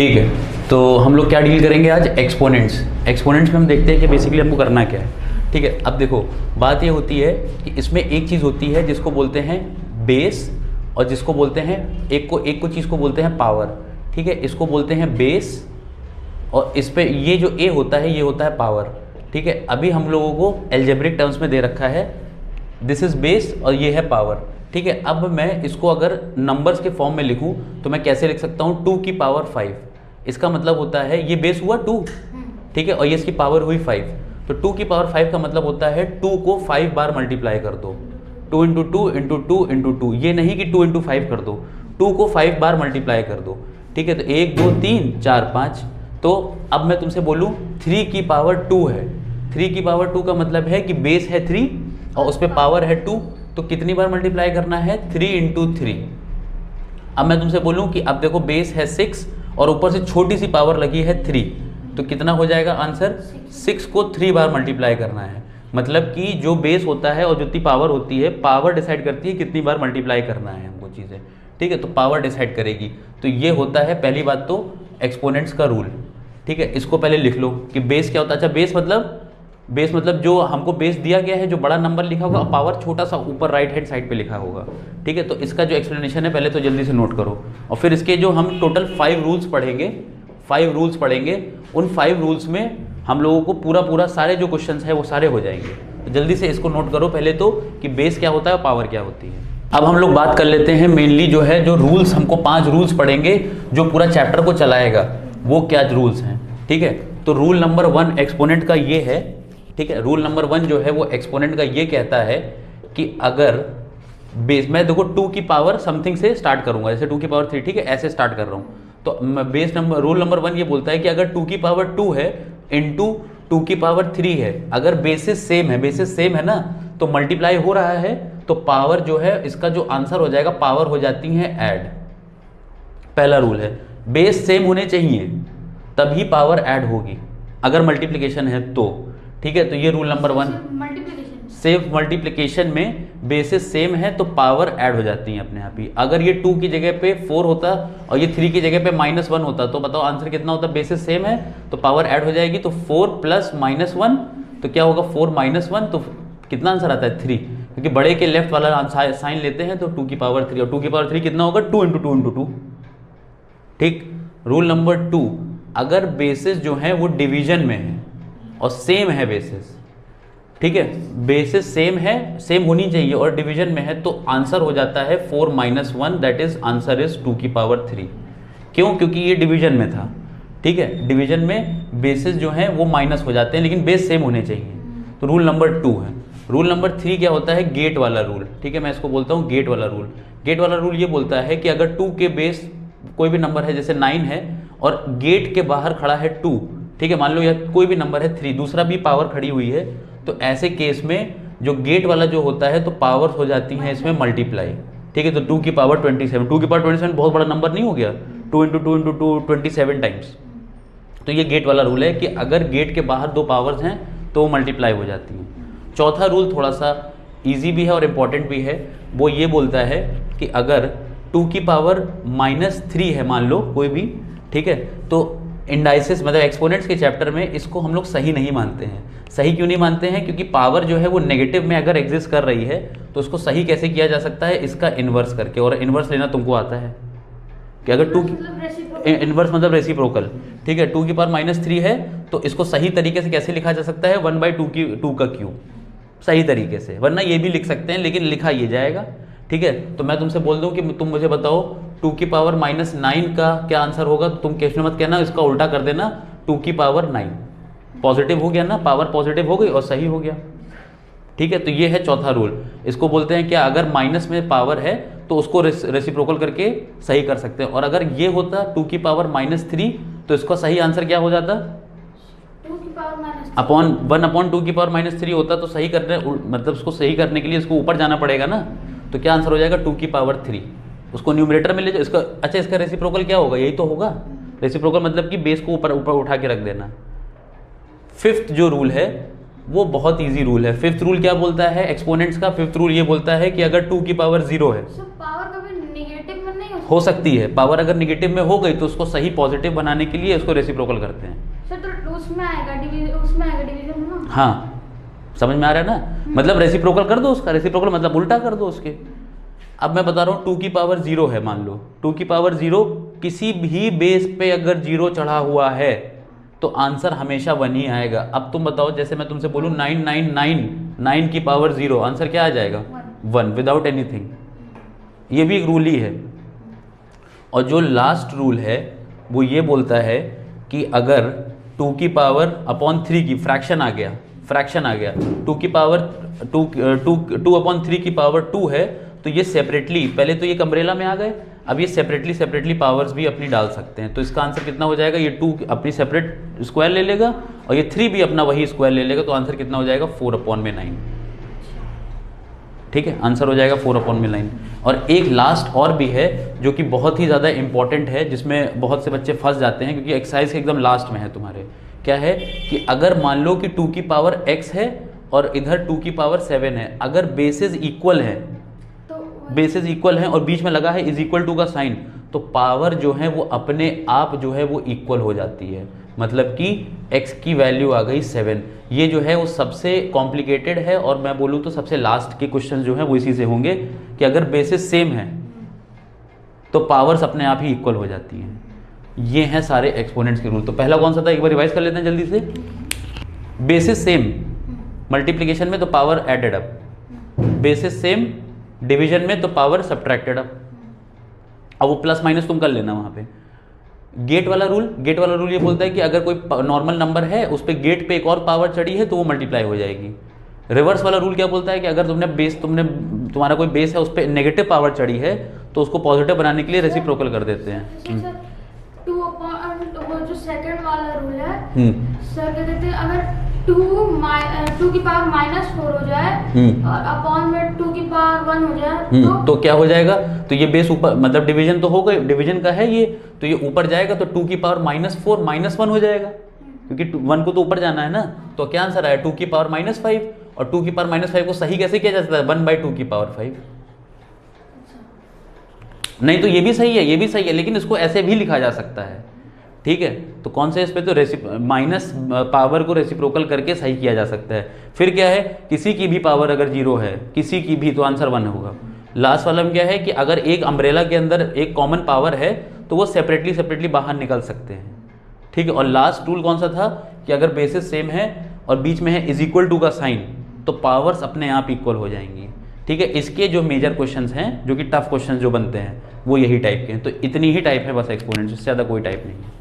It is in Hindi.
ठीक है, तो हम लोग क्या डील करेंगे आज? एक्सपोनेंट्स। एक्सपोनेंट्स में हम देखते हैं कि बेसिकली हमको करना क्या है। ठीक है, अब देखो बात ये होती है कि इसमें एक चीज़ होती है जिसको बोलते हैं बेस, और जिसको बोलते हैं एक को चीज़ को बोलते हैं पावर। ठीक है, इसको बोलते हैं बेस, और इस पे ये जो ए होता है ये होता है पावर। ठीक है, अभी हम लोगों को अलजेब्रिक टर्म्स में दे रखा है दिस इज बेस और ये है पावर। ठीक है, अब मैं इसको अगर नंबर्स के फॉर्म में लिखूं तो मैं कैसे लिख सकता हूं? 2 की पावर 5। इसका मतलब होता है ये बेस हुआ 2, ठीक है, और ये इसकी पावर हुई 5। तो 2 की पावर 5 का मतलब होता है 2 को 5 बार मल्टीप्लाई कर दो। 2 इंटू 2 इंटू 2 इंटू 2, ये नहीं कि 2 इंटू 5 कर दो, 2 को 5 बार मल्टीप्लाई कर दो। ठीक है, तो 1 2 3 4 5। तो अब मैं तुमसे बोलूँ 3 की पावर 2 है। 3 की पावर 2 का मतलब है कि बेस है 3 और उस पर पावर है 2, तो कितनी बार मल्टीप्लाई करना है? 3 इंटू 3। अब मैं तुमसे बोलूं कि अब देखो बेस है 6 और ऊपर से छोटी सी पावर लगी है 3, तो कितना हो जाएगा आंसर? 6 को 3 बार मल्टीप्लाई करना है। मतलब कि जो बेस होता है और जितनी पावर होती है, पावर डिसाइड करती है कितनी बार मल्टीप्लाई करना है हमको चीज़ें। ठीक है, तो पावर डिसाइड करेगी। तो ये होता है पहली बात तो एक्सपोनेंट्स का रूल। ठीक है, इसको पहले लिख लो कि बेस क्या होता है। अच्छा, बेस मतलब जो हमको बेस दिया गया है, जो बड़ा नंबर लिखा होगा और पावर छोटा सा ऊपर राइट हैंड साइड पे लिखा होगा। ठीक है, तो इसका जो एक्सप्लेनेशन है पहले तो जल्दी से नोट करो, और फिर इसके जो हम टोटल 5 रूल्स पढ़ेंगे, 5 रूल्स पढ़ेंगे, उन 5 रूल्स में हम लोगों को पूरा सारे जो क्वेश्चंस है वो सारे हो जाएंगे। तो जल्दी से इसको नोट करो पहले तो कि बेस क्या होता है और पावर क्या होती है। अब हम लोग बात कर लेते हैं मेनली जो है, जो रूल्स हमको 5 रूल्स पढ़ेंगे जो पूरा चैप्टर को चलाएगा, वो क्या रूल्स हैं। ठीक है, तो रूल नंबर 1 एक्सपोनेंट का ये है। ठीक है, रूल नंबर 1 जो है वो एक्सपोनेंट का ये कहता है कि अगर बेस, मैं देखो 2 की पावर समथिंग से स्टार्ट करूंगा, जैसे 2 की पावर 3, ठीक है, ऐसे स्टार्ट कर रहा हूं, तो बेस नंबर रूल नंबर 1 ये बोलता है कि अगर 2 की पावर 2 है इंटू 2 की पावर 3 है, अगर बेसिस सेम है ना, तो मल्टीप्लाई हो रहा है, तो पावर जो है इसका जो आंसर हो जाएगा, पावर हो जाती है ऐड। पहला रूल है बेस सेम होने चाहिए तभी पावर ऐड होगी, अगर मल्टीप्लिकेशन है तो। ठीक है, तो ये रूल नंबर 1। सेफ मल्टीप्लिकेशन में बेसिस सेम है तो पावर ऐड हो जाती है अपने आप ही। अगर ये 2 की जगह पे 4 होता और ये 3 की जगह पे -1 होता, तो बताओ आंसर कितना होता? बेसिस सेम है तो पावर ऐड हो जाएगी, तो 4 प्लस -1 तो क्या होगा? 4 -1, तो कितना आंसर आता है? 3, क्योंकि बड़े के लेफ्ट वाला साइन लेते हैं तो 2 की पावर 3, और 2 की पावर 3 कितना होगा? 2 इंटू 2 इंटू 2। ठीक, रूल नंबर 2, अगर बेसिस जो है वो डिवीजन में है और सेम है बेसिस, ठीक है, बेसिस सेम है, सेम होनी चाहिए और डिवीजन में है, तो आंसर हो जाता है 4 - 1, दैट इज आंसर इज 2 की पावर 3। क्यों? क्योंकि ये डिवीजन में था। ठीक है, डिवीजन में बेसिस जो है वो माइनस हो जाते हैं, लेकिन बेस सेम होने चाहिए। तो रूल नंबर 2 है। रूल नंबर 3 क्या होता है? गेट वाला रूल। ठीक है, मैं इसको बोलता हूँ गेट वाला रूल। गेट वाला रूल ये बोलता है कि अगर 2 के बेस कोई भी नंबर है, जैसे 9 है, और गेट के बाहर खड़ा है 2, ठीक है, मान लो यह कोई भी नंबर है 3, दूसरा भी पावर खड़ी हुई है, तो ऐसे केस में जो गेट वाला जो होता है तो पावर हो जाती है इसमें मल्टीप्लाई। ठीक है, तो 2 की पावर 27, 2 की पावर 27 बहुत बड़ा नंबर नहीं हो गया? 2 इंटू 2 इंटू 2 27 टाइम्स। तो ये गेट वाला रूल है कि अगर गेट के बाहर 2 पावर्स हैं तो वो मल्टीप्लाई हो जाती हैं। चौथा रूल थोड़ा सा ईजी भी है और इम्पॉर्टेंट भी है, वो ये बोलता है कि अगर 2 की पावर -3 है मान लो कोई भी, ठीक है, तो इंडाइसिस मतलब एक्सपोनेंट्स के चैप्टर में इसको हम लोग सही नहीं मानते हैं। सही क्यों नहीं मानते हैं? क्योंकि पावर जो है वो नेगेटिव में अगर एग्जिस्ट कर रही है तो उसको सही कैसे किया जा सकता है? इसका इन्वर्स करके, और इन्वर्स लेना तुमको आता है कि अगर 2 इन्वर्स मतलब रेसिप्रोकल। ठीक है, 2 की पावर -3 है तो इसको सही तरीके से कैसे लिखा जा सकता है? 1/2 का क्यूब, सही तरीके से, वरना ये भी लिख सकते हैं लेकिन लिखा ये जाएगा। ठीक है, तो मैं तुमसे बोल दूं कि तुम मुझे बताओ 2 की पावर -9 का क्या आंसर होगा, तो तुम क्वेश्चन मत कहना, इसका उल्टा कर देना, 2 की पावर 9। पॉजिटिव हो गया ना, पावर पॉजिटिव हो गई और सही हो गया। ठीक है, तो ये है चौथा रूल। इसको बोलते हैं क्या? अगर माइनस में पावर है तो उसको रेसिप्रोकल करके सही कर सकते हैं, और अगर ये होता 2 की पावर -3 तो इसका सही आंसर क्या हो जाता? 1/2 की पावर -3 होता, तो सही करने मतलब उसको सही करने के लिए इसको ऊपर जाना पड़ेगा ना, तो क्या आंसर हो जाएगा? 2 की पावर 3। उसको न्यूमरेटर में ले जाओ। इसका अच्छा, इसका रेसिप्रोकल क्या होगा? यही तो होगा रेसिप्रोकल, मतलब कि बेस को ऊपर ऊपर उठा के रख देना। 5th जो रूल है वो बहुत इजी रूल है। 5th रूल क्या बोलता है एक्सपोनेंट्स का? 5th रूल ये बोलता है कि अगर 2 की पावर 0 है, पावर कभी नेगेटिव में नहीं हो सकता? हो सकती है, पावर अगर निगेटिव में हो गई तो उसको सही पॉजिटिव बनाने के लिए उसको रेसिप्रोकल करते हैं। सर तो उसमें आएगा डिवीजन ना। हाँ, समझ में आ रहा है ना, मतलब रेसिप्रोकल कर दो उसका, रेसिप्रोकल मतलब उल्टा कर दो उसके। अब मैं बता रहा हूँ 2 की पावर 0 है, मान लो 2 की पावर 0 किसी भी बेस पे अगर 0 चढ़ा हुआ है तो आंसर हमेशा 1 ही आएगा। अब तुम बताओ, जैसे मैं तुमसे बोलूँ 9 की पावर 0, आंसर क्या आ जाएगा? 1 विदाउट एनीथिंग। ये भी एक रूल ही है। और जो लास्ट रूल है वो ये बोलता है कि अगर 2 की पावर अपॉन 3 की फ्रैक्शन आ गया 2 की पावर 2 अपॉन 3 की पावर 2 है, तो ये सेपरेटली, पहले तो ये अम्ब्रेला में आ गए, अब ये सेपरेटली पावर्स भी अपनी डाल सकते हैं। तो इसका आंसर कितना हो जाएगा? ये 2 अपनी सेपरेट स्क्वायर ले लेगा और ये 3 भी अपना वही स्क्वायर ले लेगा, तो आंसर कितना हो जाएगा? 4/9। ठीक है, आंसर हो जाएगा 4/9। और एक लास्ट और भी है जो कि बहुत ही ज़्यादा इंपॉर्टेंट है, जिसमें बहुत से बच्चे फंस जाते हैं, क्योंकि एक्सरसाइज के एकदम लास्ट में है तुम्हारे। क्या है कि अगर मान लो कि 2 की पावर x है और इधर 2 की पावर 7 है, अगर बेसिस इक्वल हैं और बीच में लगा है =2 का साइन, तो पावर जो है वो अपने आप जो है वो इक्वल हो जाती है। मतलब कि x की वैल्यू आ गई 7। ये जो है वो सबसे कॉम्प्लिकेटेड है, और मैं बोलूँ तो सबसे लास्ट के क्वेश्चन जो हैं वो इसी से होंगे कि अगर बेसिस सेम है तो पावर्स अपने आप ही इक्वल हो जाती हैं। ये हैं सारे एक्सपोनेंट्स के रूल। तो पहला कौन सा था, एक बार रिवाइज कर लेते हैं जल्दी से। बेसिस सेम मल्टीप्लिकेशन में तो power added up, basis same division में तो पावर सब्ट्रैक्टेड अप। अब वो प्लस माइनस तुम कर लेना वहाँ पे। गेट वाला रूल ये बोलता है कि अगर कोई नॉर्मल नंबर है उस पर गेट पे एक और पावर चढ़ी है तो वो मल्टीप्लाई हो जाएगी। रिवर्स वाला रूल क्या बोलता है कि अगर तुम्हारा कोई बेस है उस पर नेगेटिव पावर चढ़ी है तो उसको पॉजिटिव बनाने के लिए रेसिप्रोकल कर देते हैं। जो सेकंड वाला रूल है सर, क्या कहते हैं, अगर 2 की पावर -4 हो जाए और अपॉन में 2 की पावर 1 हो जाए तो क्या हो जाएगा? तो ये बेस ऊपर, मतलब डिवीजन तो हो गई, डिवीजन का है ये, तो ये ऊपर जाएगा तो 2 की पावर -4 -1 हो जाएगा, क्योंकि 1 को तो ऊपर जाना है ना। तो क्या आंसर आया? 2 की पावर -5। और 2 की पावर -5 को सही कैसे किया जा सकता है? 1/2 की पावर 5। नहीं तो ये भी सही है, लेकिन इसको ऐसे भी लिखा जा सकता है। ठीक है, तो कौन से इस पे तो माइनस पावर को रेसिप्रोकल करके सही किया जा सकता है। फिर क्या है, किसी की भी पावर अगर 0 है, किसी की भी, तो आंसर 1 होगा। लास्ट वाला में क्या है कि अगर एक अम्ब्रेला के अंदर एक कॉमन पावर है तो वो सेपरेटली बाहर निकल सकते हैं। ठीक है, और लास्ट रूल कौन सा था कि अगर बेसिस सेम है और बीच में है =2 का साइन, तो पावर्स अपने आप इक्वल हो जाएंगी। ठीक है, इसके जो मेजर क्वेश्चंस हैं, जो कि टफ क्वेश्चंस जो बनते हैं, वो यही टाइप के हैं। तो इतनी ही टाइप है बस एक्सपोनेंट्स, इससे ज़्यादा कोई टाइप नहीं है।